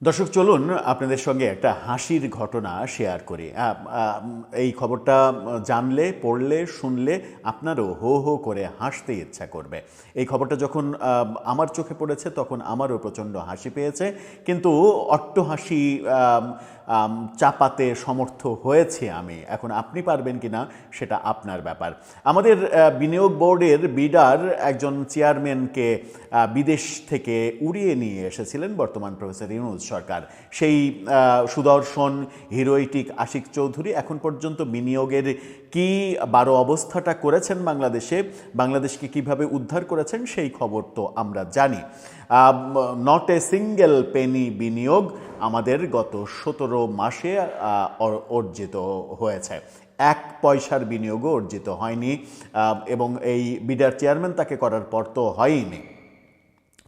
দর্শক চলুন আপনাদের সঙ্গে একটা হাসির ঘটনা শেয়ার করি। এই খবরটা জানলে, পড়লে, শুনলে আপনারও হো হো করে হাসতে ইচ্ছা করবে। এই খবরটা যখন আমার চোখে পড়েছে তখন আমারও প্রচণ্ড হাসি পেয়েছে, কিন্তু অট্টহাসি চাপাতে সমর্থ হয়েছি আমি। এখন আপনি পারবেন কিনা সেটা আপনার ব্যাপার। আমাদের বিনিয়োগ বোর্ডের বিডার একজন চেয়ারম্যানকে বিদেশ থেকে উড়িয়ে নিয়ে এসেছিলেন বর্তমান প্রফেসর ইউনূস সরকার। সেই সুদর্শন হিরোইটিক আশিক চৌধুরী এখন পর্যন্ত বিনিয়োগের কি বারো অবস্থাটা করেছেন বাংলাদেশকে কিভাবে উদ্ধার করেছেন সেই খবর তো আমরা জানি। নট এ সিঙ্গেল পেনি বিনিয়োগ আমাদের গত 17 মাসে অর্জিত হয়েছে। এক পয়সার বিনিয়োগও অর্জিত হয়নি, এবং এই বিডার চেয়ারম্যান তাকে করার পর তো হয়নি।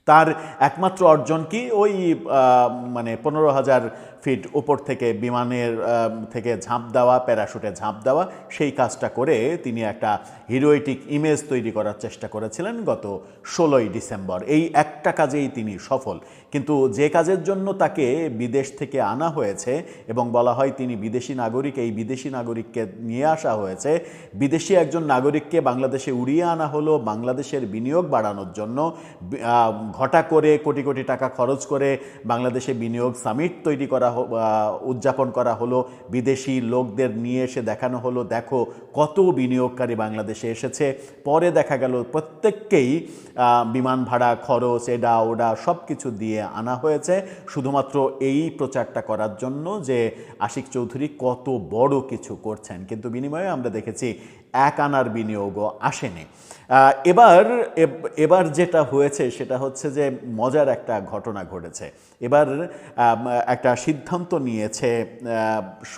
তার একমাত্র অর্জন কি, ওই মানে 15,000 ফিট উপর থেকে বিমানের থেকে ঝাঁপ দেওয়া, প্যারাশুটে ঝাঁপ দেওয়া, সেই কাজটা করে তিনি একটা হিরোইটিক ইমেজ তৈরি করার চেষ্টা করেছিলেন গত 16ই ডিসেম্বর। এই একটা কাজেই তিনি সফল। কিন্তু যে কাজের জন্য তাকে বিদেশ থেকে আনা হয়েছে এবং বলা হয় তিনি বিদেশি নাগরিক, এই বিদেশি নাগরিককে নিয়ে আসা হয়েছে, বিদেশি একজন নাগরিককে বাংলাদেশে উড়িয়ে আনা হলো বাংলাদেশের বিনিয়োগ বাড়ানোর জন্য। ঘটা করে কোটি কোটি টাকা খরচ করে বাংলাদেশে বিনিয়োগ সামিট তৈরি করা, উদযাপন করা হলো, বিদেশি লোকদের নিয়ে এসে দেখানো হলো দেখো কত বিনিয়োগকারী বাংলাদেশে এসেছে। পরে দেখা গেল প্রত্যেককেই বিমান ভাড়া খরচ এডা ওডা সব কিছু দিয়ে আনা হয়েছে শুধুমাত্র এই প্রচারটা করার জন্য যে আশিক চৌধুরী কত বড় কিছু করছেন, কিন্তু বিনিময়ে আমরা দেখেছি এক আনার বিনিয়োগও আসেনি। এবার যেটা হয়েছে সেটা হচ্ছে যে মজার একটা ঘটনা ঘটেছে। এবার একটা সিদ্ধান্ত নিয়েছে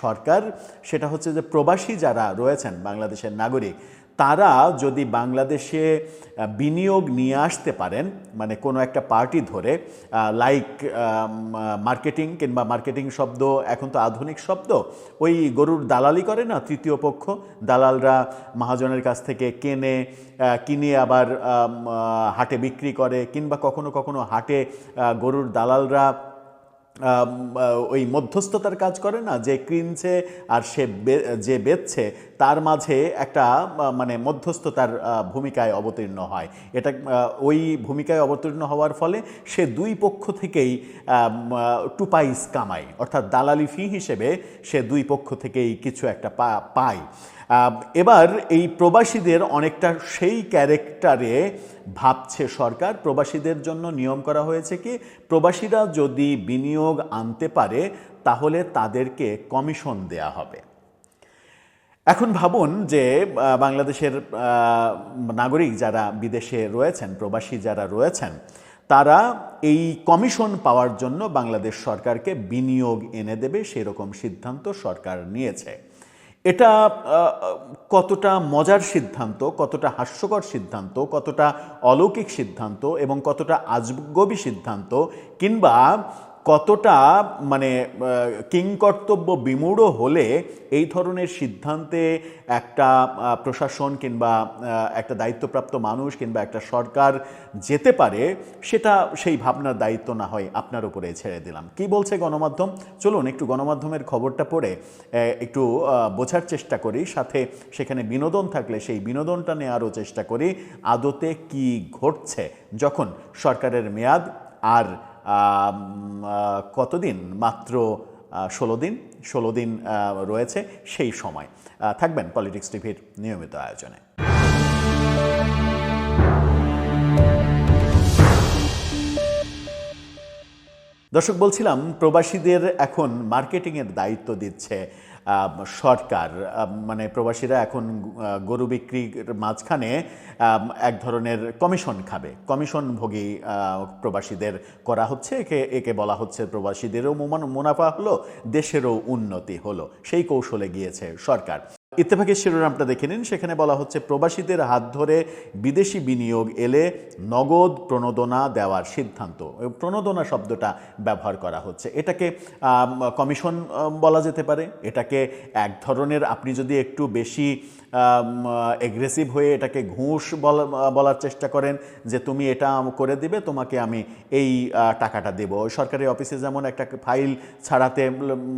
সরকার, সেটা হচ্ছে যে প্রবাসী যারা রয়েছেন বাংলাদেশের নাগরিক, তারা যদি বাংলাদেশে বিনিয়োগ নিয়ে আসতে পারেন, মানে কোনো একটা পার্টি ধরে, লাইক মার্কেটিং, কিংবা মার্কেটিং শব্দ এখন তো আধুনিক শব্দ, ওই গরুর দালালি করে না তৃতীয় পক্ষ, দালালরা মহাজনের কাছ থেকে কিনে আবার হাটে বিক্রি করে, কিংবা কখনো কখনো হাটে গরুর দালালরা ওই মধ্যস্থতার কাজ করে না, যে কিনছে আর যে বেচছে তার মাঝে একটা মানে মধ্যস্থতার ভূমিকায় অবতীর্ণ হয়। এটা ওই ভূমিকায় অবতীর্ণ হওয়ার ফলে সে দুই পক্ষ থেকেই টুপাইস কামায়, অর্থাৎ দালালি ফি হিসেবে সে দুই পক্ষ থেকেই কিছু একটা পায়। এবার এই প্রবাসীদের অনেকটা সেই ক্যারেক্টারে ভাবছে সরকার। প্রবাসীদের জন্য নিয়ম করা হয়েছে কি, প্রবাসীরা যদি বিনিয়োগ আনতে পারে তাহলে তাদেরকে কমিশন দেয়া হবে। এখন ভাবুন যে বাংলাদেশের নাগরিক যারা বিদেশে রয়েছেন, প্রবাসী যারা রয়েছেন, তারা এই কমিশন পাওয়ার জন্য বাংলাদেশ সরকারকে বিনিয়োগ এনে দেবে, সেরকম সিদ্ধান্ত সরকার নিয়েছে। এটা কতটা মজার সিদ্ধান্ত, কতটা হাস্যকর সিদ্ধান্ত, কতটা অলৌকিক সিদ্ধান্ত এবং কতটা আজগবি সিদ্ধান্ত, কিংবা কতটা মানে কিংকর্তব্য বিমূঢ় হলে এই ধরনের সিদ্ধান্তে একটা প্রশাসন কিংবা একটা দায়িত্বপ্রাপ্ত মানুষ কিংবা একটা সরকার যেতে পারে, সেটা সেই ভাবনার দায়িত্ব না হয় আপনার উপরে ছেড়ে দিলাম। কি বলছে গণমাধ্যম, চলুন একটু গণমাধ্যমের খবরটা পড়ে একটু বোঝার চেষ্টা করি, সাথে সেখানে বিনোদন থাকলে সেই বিনোদনটা নেওয়ারও চেষ্টা করি। আদতে কি ঘটছে যখন সরকারের মেয়াদ আর কতদিন, মাত্র 16 দিন রয়েছে, সেই সময় থাকবেন পলিটিক্স টিভির নিয়মিত আয়োজনে। দর্শক, বলছিলাম প্রবাসীদের এখন মার্কেটিংয়ের দায়িত্ব দিচ্ছে সরকার। মানে প্রবাসীরা এখন গরু বিক্রির মাঝখানে এক ধরনের কমিশন খাবে, কমিশনভোগী প্রবাসীদের করা হচ্ছে। একে বলা হচ্ছে প্রবাসীদেরও মুনাফা হলো, দেশেরও উন্নতি হলো, সেই কৌশলে গিয়েছে সরকার। ইত্তেফাকের শিরোনামটা দেখে নিন, সেখানে বলা হচ্ছে প্রবাসীদের হাত ধরে বিদেশি বিনিয়োগ এলে নগদ প্রণোদনা দেওয়ার সিদ্ধান্ত। প্রণোদনা শব্দটা ব্যবহার করা হচ্ছে। এটাকে কমিশন বলা যেতে পারে, এটাকে এক ধরনের, আপনি যদি একটু বেশি এগ্রেসিভ হয়ে এটাকে ঘুষ বলার চেষ্টা করেন যে তুমি এটা করে দিবে, তোমাকে আমি এই টাকাটা দেব। সরকারি অফিসে যেমন একটা ফাইল ছাড়াতে,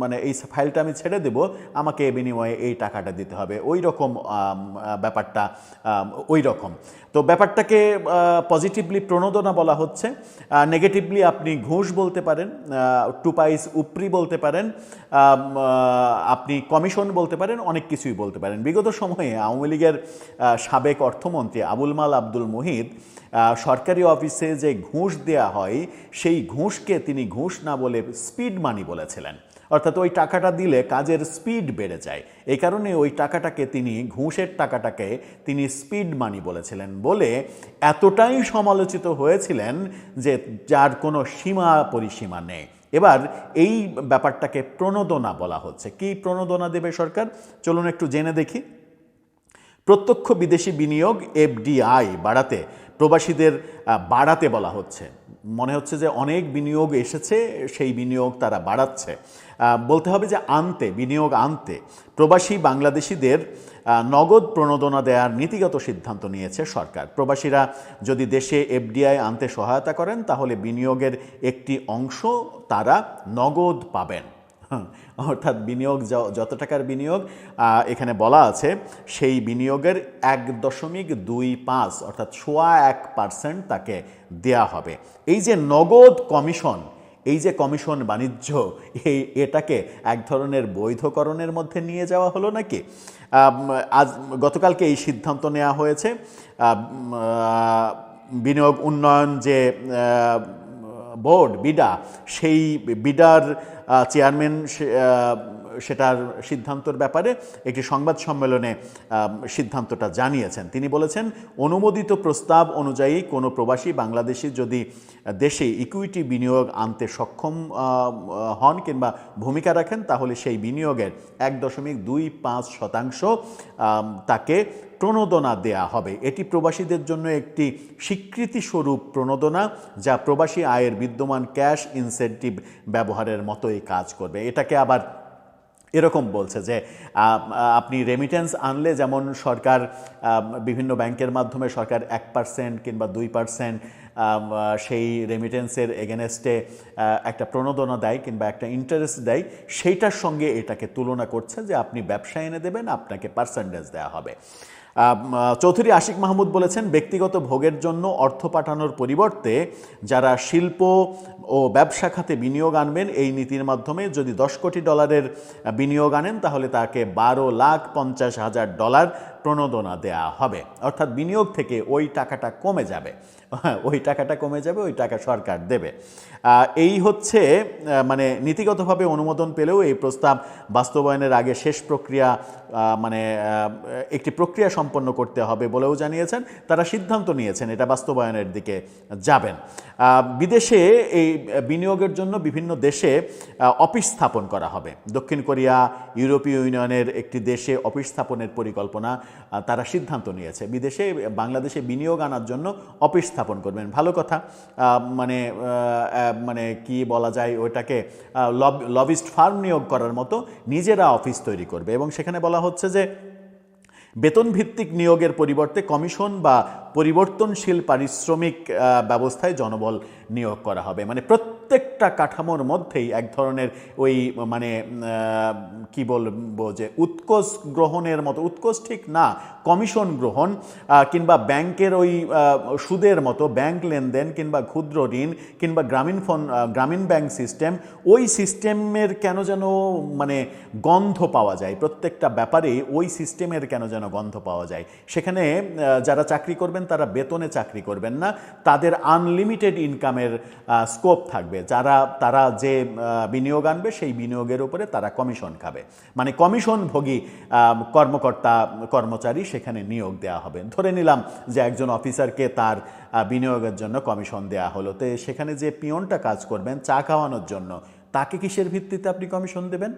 মানে এই ফাইলটা আমি ছেড়ে দেব, আমাকে বিনিময়ে এই টাকাটা দিতে হবে, ওই রকম ব্যাপারটা ওই রকম। তো ব্যাপারটাকে পজিটিভলি প্রণোদনা বলা হচ্ছে, নেগেটিভলি আপনি ঘুষ বলতে পারেন, টুপাইস উপরি বলতে পারেন, আপনি কমিশন বলতে পারেন, অনেক কিছুই বলতে পারেন। বিগত সময়ে আওয়ামী লীগের সাবেক অর্থমন্ত্রী আবুল মাল আব্দুল মুহিত সরকারি অফিসে যে ঘুষ দেয়া হয় সেই ঘুষকে তিনি ঘুষ না বলে স্পিড মানি বলেছিলেন। অর্থাৎ ওই টাকাটা দিলে কাজের স্পিড বেড়ে যায়, এই কারণে ওই টাকাটাকে তিনি, ঘুষের টাকাটাকে তিনি স্পিড মানি বলেছিলেন বলে এতটাই সমালোচিত হয়েছিলেন যে যার কোনো সীমা পরিসীমা নেই। এবার এই ব্যাপারটাকে প্রণোদনা বলা হচ্ছে। কি প্রণোদনা দেবে সরকার, চলুন একটু জেনে দেখি। প্রত্যক্ষ বিদেশি বিনিয়োগ এফডিআই বাড়াতে প্রবাসীদের বাড়াতে বলা হচ্ছে। মনে হচ্ছে যে অনেক বিনিয়োগ এসেছে, সেই বিনিয়োগ তারা বাড়াচ্ছে। বলতে হবে যে আনতে, বিনিয়োগ আনতে প্রবাসী বাংলাদেশিদের নগদ প্রণোদনা দেওয়ার নীতিগত সিদ্ধান্ত নিয়েছে সরকার। প্রবাসীরা যদি দেশে এফডিআই আনতে সহায়তা করেন তাহলে বিনিয়োগের একটি অংশ তারা নগদ পাবেন। অর্থাৎ বিনিয়োগ, যত টাকার বিনিয়োগ এখানে বলা আছে, সেই বিনিয়োগের 1.25 অর্থাৎ 1% তাকে দেয়া হবে। এই যে নগদ কমিশন, এই যে কমিশন বাণিজ্য, এটাকে এক ধরনের বৈধকরণের মধ্যে নিয়ে যাওয়া হলো নাকি? আজ গতকালকে এই সিদ্ধান্ত নেওয়া হয়েছে। বিনিয়োগ উন্নয়ন যে বোর্ড, বিডা, সেই বিডার চেয়ারম্যান সেটার সিদ্ধান্তর ব্যাপারে একটি সংবাদ সম্মেলনে সিদ্ধান্তটা জানিয়েছেন। তিনি বলেছেন, অনুমোদিত প্রস্তাব অনুযায়ী কোনো প্রবাসী বাংলাদেশি যদি দেশে ইকুইটি বিনিয়োগ আনতে সক্ষম হন কিংবা ভূমিকা রাখেন তাহলে সেই বিনিয়োগের 1.25% তাকে প্রণোদনা দেয়া হবে। এটি প্রবাসীদের জন্য একটি স্বীকৃতিস্বরূপ প্রণোদনা, যা প্রবাসী আয়ের বিদ্যমান ক্যাশ ইনসেন্টিভ ব্যবহারের মতোই কাজ করবে। এটাকে আবার এরকম বলছে যে আপনি রেমিটেন্স আনলে, যেমন সরকার বিভিন্ন ব্যাংকের মাধ্যমে সরকার 1% কিংবা 2% সেই রেমিটেন্সের এগেনস্টে একটা প্রণোদনা দেয় কিংবা একটা ইন্টারেস্ট দেয়, সেইটার সঙ্গে এটাকে তুলনা করছে যে আপনি ব্যবসা এনে দেবেন, আপনাকে পার্সেন্টেজ দেওয়া হবে। চৌধুরী আশিক মাহমুদ বলেছেন, ব্যক্তিগত ভোগের জন্য অর্থ পাঠানোর পরিবর্তে যারা শিল্প ও ব্যবসা খাতে বিনিয়োগ আনবেন, এই নীতির মাধ্যমে যদি $10 কোটি বিনিয়োগ আনেন তাহলে তাকে $12,50,000 প্রণোদনা দেয়া হবে। অর্থাৎ বিনিয়োগ থেকে ওই টাকাটা কমে যাবে, ওই টাকাটা কমে যাবে, ওই টাকা সরকার দেবে। এই হচ্ছে মানে নীতিগতভাবে অনুমোদন পেলেও এই প্রস্তাব বাস্তবায়নের আগে শেষ প্রক্রিয়া, মানে একটি প্রক্রিয়া সম্পন্ন করতে হবে বলেও জানিয়েছেন। তারা সিদ্ধান্ত নিয়েছেন এটা বাস্তবায়নের দিকে যাবেন। বিদেশে এই বিনিয়োগের জন্য বিভিন্ন দেশে অফিস স্থাপন করা হবে। দক্ষিণ কোরিয়া, ইউরোপীয় ইউনিয়নের একটি দেশে অফিস স্থাপনের পরিকল্পনা তারা সিদ্ধান্ত নিয়েছে। বিদেশে বাংলাদেশে বিনিয়োগ আনার জন্য অফিস স্থাপন করবেন, ভালো কথা। মানে মানে কি বলা যায়, ওইটাকে লবিস্ট ফার্ম নিয়োগ করার মতো নিজেরা অফিস তৈরি করবে। এবং সেখানে বলা হচ্ছে যে বেতন ভিত্তিক নিয়োগের পরিবর্তে কমিশন বা পরিবর্তনশীল পারিশ্রমিক ব্যবস্থায় জনবল নিয়োগ করা হবে। মানে প্রত্যেকটা কাঠামোর মধ্যেই এক ধরনের ওই মানে কি বলবো যে উৎকোচ গ্রহণের মতো, উৎকোচ ঠিক না, কমিশন গ্রহণ কিংবা ব্যাংকের ওই সুদের মতো ব্যাংক লেনদেন কিংবা ক্ষুদ্র ঋণ কিংবা গ্রামীণ ব্যাংক সিস্টেম, ওই সিস্টেমের কেন যেন মানে গন্ধ পাওয়া যায়। প্রত্যেকটা ব্যাপারে ওই সিস্টেমের কেন যেন গন্ধ পাওয়া যায়। সেখানে যারা চাকরি করবেন তারা বেতনে চাকরি করবেন না, তাদের আনলিমিটেড ইনকামের স্কোপ থাকবে। তারা যে বিনিয়োগ আনবে সেই বিনিয়োগের উপরে তারা কমিশন খাবে। মানে কমিশনভোগী কর্মকর্তা কর্মচারী সেখানে নিয়োগ দেওয়া হবে। ধরে নিলাম যে একজন অফিসারকে তার বিনিয়োগের জন্য কমিশন দেওয়া হলো, তো সেখানে যে পিয়নটা কাজ করবেন চা খাওয়ানোর জন্য, তাকে কিসের ভিত্তিতে আপনি কমিশন দেবেন?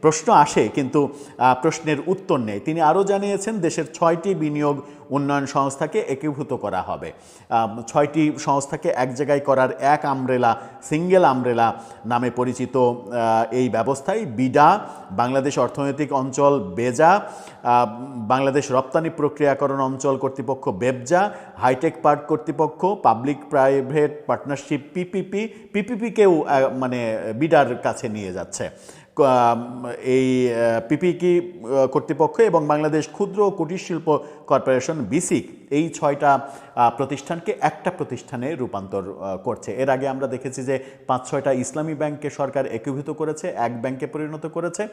প্রশ্ন আসে কিন্তু প্রশ্নের উত্তর নেই। তিনি আরও জানিয়েছেন দেশের 6টি বিনিয়োগ উন্নয়ন সংস্থাকে একীভূত করা হবে। 6টি সংস্থাকে এক জায়গায় করার এক আমব্রেলা, সিঙ্গেল আমব্রেলা নামে পরিচিত এই ব্যবস্থায় বিডা, বাংলাদেশ অর্থনৈতিক অঞ্চল বেজা, বাংলাদেশ রপ্তানি প্রক্রিয়াকরণ অঞ্চল কর্তৃপক্ষ বেবজা, হাইটেক পার্ক কর্তৃপক্ষ, পাবলিক প্রাইভেট পার্টনারশিপ পিপিপিকেও মানে বিডার কাছে নিয়ে যাচ্ছে এই পিপিকি কর্তৃপক্ষ এবং বাংলাদেশ ক্ষুদ্র ও কুটির শিল্প কর্পোরেশন বিসিক এই 6টা প্রতিষ্ঠানকে একটা প্রতিষ্ঠানে রূপান্তর করছে। এর আগে আমরা দেখেছি যে 5-6টা ইসলামী ব্যাংককে সরকার একীভূত করেছে, এক ব্যাংকে পরিণত করেছে,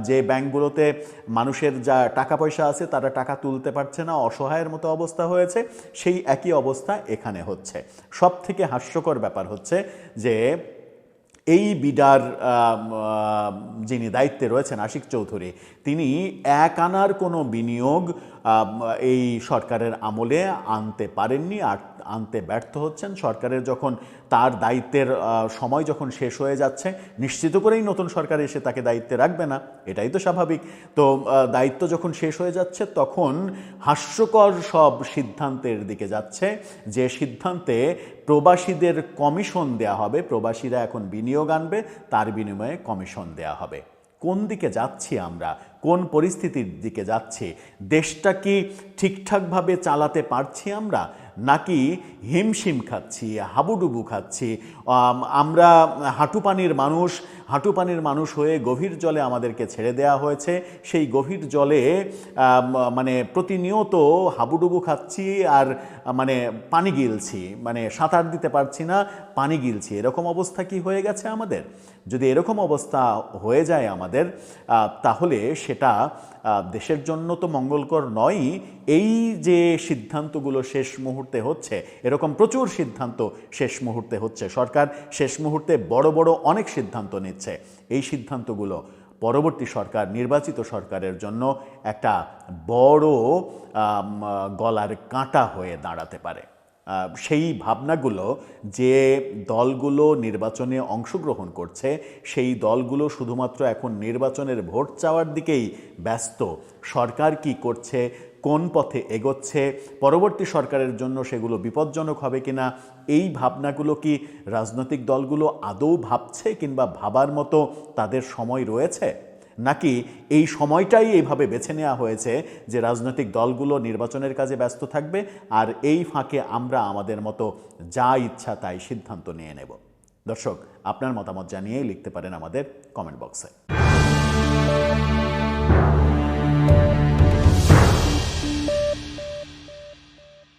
যে ব্যাংকগুলোতে মানুষের যা টাকা পয়সা আছে তারা টাকা তুলতে পারছে না, অসহায়ের মতো অবস্থা হয়েছে, সেই একই অবস্থা এখানে হচ্ছে। সব থেকে হাস্যকর ব্যাপার হচ্ছে যে এই বিডার যিনি দায়িত্বে রয়েছেন আশিক চৌধুরী, তিনি এক আনার কোনো বিনিয়োগ এই সরকারের আমলে আনতে পারেননি, আর আনতে ব্যর্থ হচ্ছেন। সরকারের যখন তার দায়িত্বের সময় যখন শেষ হয়ে যাচ্ছে, নিশ্চিত করেই নতুন সরকার এসে তাকে দায়িত্বে রাখবে না, এটাই তো স্বাভাবিক। তো দায়িত্ব যখন শেষ হয়ে যাচ্ছে তখন হাস্যকর সব সিদ্ধান্তের দিকে যাচ্ছে, যে সিদ্ধান্তে প্রবাসীদের কমিশন দেয়া হবে, প্রবাসীরা এখন বিনিয়োগ আনবে, তার বিনিময়ে কমিশন দেয়া হবে। কোন দিকে যাচ্ছি আমরা, কোন পরিস্থিতির দিকে যাচ্ছি? দেশটা কি ঠিকঠাকভাবে চালাতে পারছি আমরা, নাকি হিমশিম খাচ্ছি, হাবুডুবু খাচ্ছি? আমরা হাঁটু পানির মানুষ হয়ে গভীর জলে আমাদেরকে ছেড়ে দেওয়া হয়েছে। সেই গভীর জলে মানে প্রতিনিয়ত হাবুডুবু খাচ্ছি আর মানে পানি গিলছি, মানে সাঁতার দিতে পারছি না, পানি গিলছি, এরকম অবস্থা কি হয়ে গেছে আমাদের? যদি এরকম অবস্থা হয়ে যায় আমাদের, তাহলে সেটা দেশের জন্য তো মঙ্গলকর নয়ই। এই যে সিদ্ধান্তগুলো শেষ মুহূর্তে হচ্ছে, এরকম প্রচুর সিদ্ধান্ত শেষ মুহূর্তে হচ্ছে, সরকার শেষ মুহূর্তে বড় বড় অনেক সিদ্ধান্ত নিচ্ছে। এই সিদ্ধান্তগুলো পরবর্তী সরকার, নির্বাচিত সরকারের জন্য একটা বড় গলার কাঁটা হয়ে দাঁড়াতে পারে। সেই ভাবনাগুলো যে দলগুলো নির্বাচনে অংশগ্রহণ করছে, সেই দলগুলো শুধুমাত্র এখন নির্বাচনের ভোট চাওয়ার দিকেই ব্যস্ত। সরকার কি করছে, কোন পথে এগোচ্ছে, পরবর্তী সরকারের জন্য সেগুলো বিপজ্জনক হবে কিনা, এই ভাবনাগুলো কি রাজনৈতিক দলগুলো আদৌ ভাবছে, কিংবা ভাবার মতো তাদের সময় রয়েছে? নাকি এই সময়টাই এইভাবে বেছে নেওয়া হয়েছে যে রাজনৈতিক দলগুলো নির্বাচনের কাজে ব্যস্ত থাকবে, আর এই ফাঁকে আমরা আমাদের মতো যা ইচ্ছা তাই সিদ্ধান্ত নিয়ে নেব? দর্শক, আপনার মতামত জানিয়ে লিখতে পারেন আমাদের কমেন্ট বক্সে।